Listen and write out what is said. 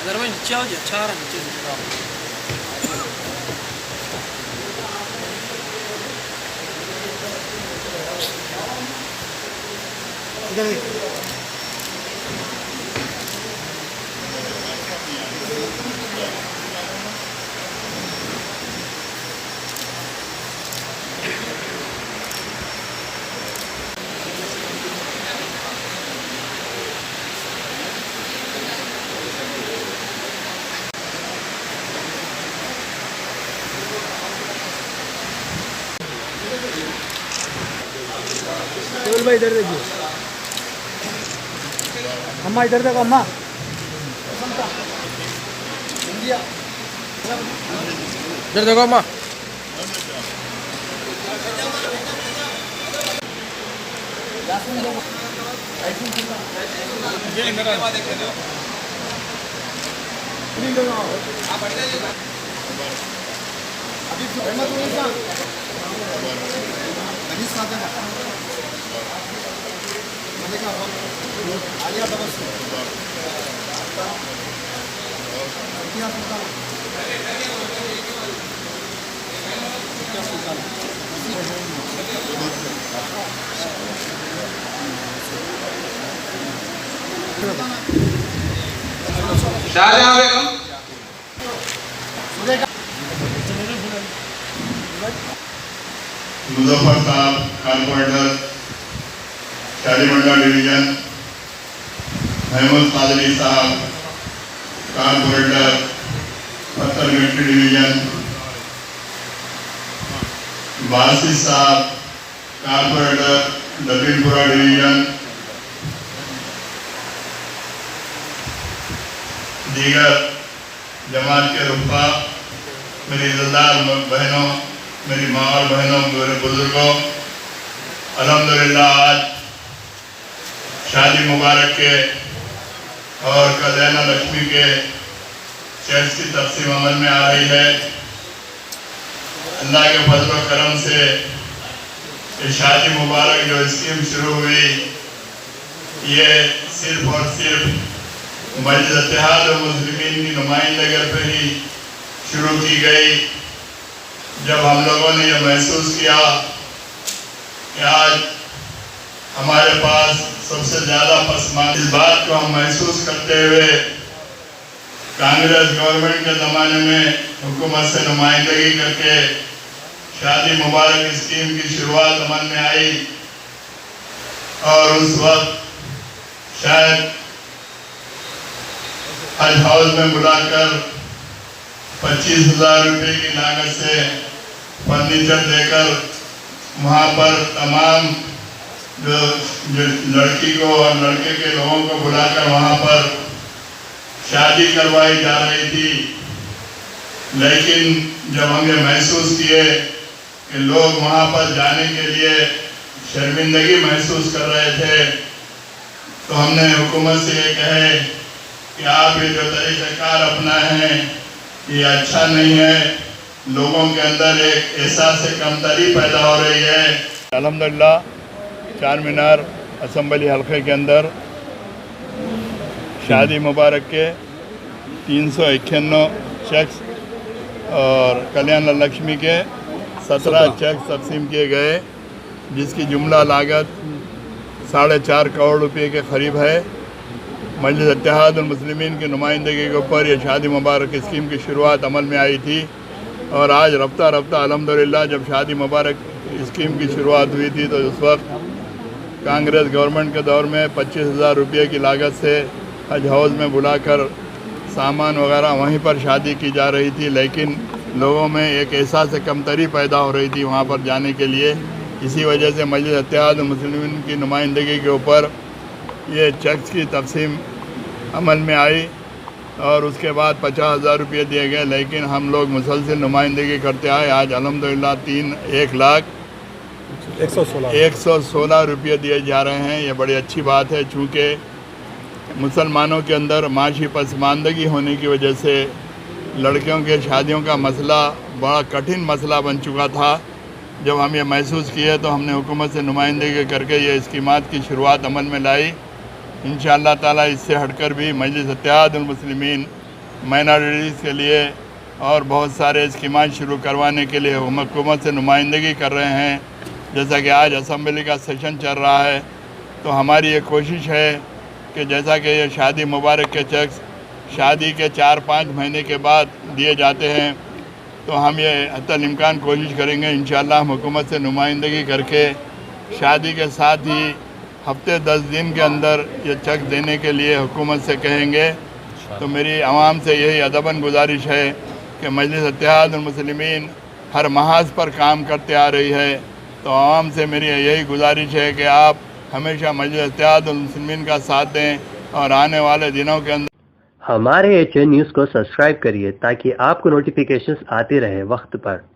Azerbaycan çalıyor, çağırın. केवल भाई इधर देखिए, अम्मा इधर देखो अम्मा। इधर देखो अम्मा। शाहजहां बेगम मुजफ्फर साहब कारपोरेटर शादीमंडा डिवीजन, महमूद कादरी साहब कारपोरेटर पत्थरगट्टी डिवीजन, बासित साहब कारपोरेटर दबीलपुरा डिवीजन, दीगर जमात के रुफा, मेरी इज़्ज़तदार बहनों, मेरी माँ और बहनों, मेरे बुजुर्गों, अल्हम्दुलिल्लाह आज शादी मुबारक के और कल्याणा लक्ष्मी के चेक्स की तकसीम अमल में आ रही है। अल्लाह के फजल व करम से ये शादी मुबारक जो स्कीम शुरू हुई, ये सिर्फ और सिर्फ मजलिस इत्तेहाद और मुस्लिमीन की नुमाइंदगी पे ही शुरू की गई। जब हम लोगों ने यह महसूस किया कि आज हमारे पास सबसे ज़्यादा पसमानदा, इस बात को हम महसूस करते हुए कांग्रेस गवर्नमेंट के ज़माने में हुकूमत से नुमाइंदगी करके शादी मुबारक स्कीम की शुरुआत अमल में आई और उस वक्त शायद हज हाउस में बुलाकर 25,000 रुपये की लागत से फर्नीचर देकर वहाँ पर तमाम जो लड़की को और लड़के के लोगों को बुलाकर वहाँ पर शादी करवाई जा रही थी। लेकिन जब हमने महसूस किए कि लोग वहाँ पर जाने के लिए शर्मिंदगी महसूस कर रहे थे, तो हमने हुकूमत से ये कहे कि आप ये जो तरीक़ाकार अपनाए हैं ये अच्छा नहीं है, लोगों के अंदर एक एहसास कमतरी पैदा हो रही है। अल्हम्दुलिल्लाह चार मीनार असम्बली हल्के के अंदर शादी मुबारक के 391 चेक्स और कल्याण लक्ष्मी के 17 चेक्स तकसीम किए गए, जिसकी जुमला लागत 4.5 करोड़ रुपए के करीब है। मजलिस इत्तेहाद और मुस्लिमीन की नुमाइंदगी के ऊपर यह शादी मुबारक स्कीम की शुरुआत अमल में आई थी और आज रफ्ता रफ्ता अल्हम्दुलिल्लाह जब शादी मुबारक स्कीम की शुरुआत हुई थी तो उस वक्त कांग्रेस गवर्नमेंट के दौर में 25,000 रुपये की लागत से हज हाउस में बुलाकर सामान वगैरह वहीं पर शादी की जा रही थी, लेकिन लोगों में एक एहसास कमतरी पैदा हो रही थी वहाँ पर जाने के लिए। इसी वजह से मजलिस इत्तेहाद और मुस्लिमीन की नुमाइंदगी के ऊपर ये चेक्स की तकसीम अमल में आई और उसके बाद 50,000 रुपये दिए गए। लेकिन हम लोग मुसलसल नुमाइंदगी करते आए, आज अल्हम्दुलिल्लाह 1,01,116 रुपये दिए जा रहे हैं। ये बड़ी अच्छी बात है, चूँकि मुसलमानों के अंदर माशी पसमानदगी होने की वजह से लड़कियों के शादियों का मसला बड़ा कठिन मसला बन चुका था। जब हम ये महसूस किए तो हमने हुकूमत से नुमाइंदगी करके ये स्कीमात की शुरुआत अमल में लाई। इंशाअल्लाह ताला इससे हटकर भी मजलिस इत्तेहाद उल मुस्लिमीन माइनॉरिटीज़ के लिए और बहुत सारे स्कीमात शुरू करवाने के लिए हुकूमत से नुमाइंदगी कर रहे हैं। जैसा कि आज असम्बली का सेशन चल रहा है, तो हमारी ये कोशिश है कि जैसा कि ये शादी मुबारक के चेक्स शादी के 4-5 महीने के बाद दिए जाते हैं, तो हम ये हत्तल इम्कान कोशिश करेंगे इंशाअल्लाह हुकूमत से नुमाइंदगी करके शादी के साथ ही हफ्ते 10 दिन के अंदर ये चेक देने के लिए हुकूमत से कहेंगे। तो मेरी आवाम से यही अदबन गुजारिश है कि मजलिस इत्तेहादुल मुस्लिमीन हर महाज पर काम करते आ रही है, तो आवाम से मेरी यही गुजारिश है कि आप हमेशा मजलिस इत्तेहादुल मुस्लिमीन का साथ दें और आने वाले दिनों के अंदर हमारे HN न्यूज़ को सब्सक्राइब करिए ताकि आपको नोटिफिकेशंस आते रहे वक्त पर।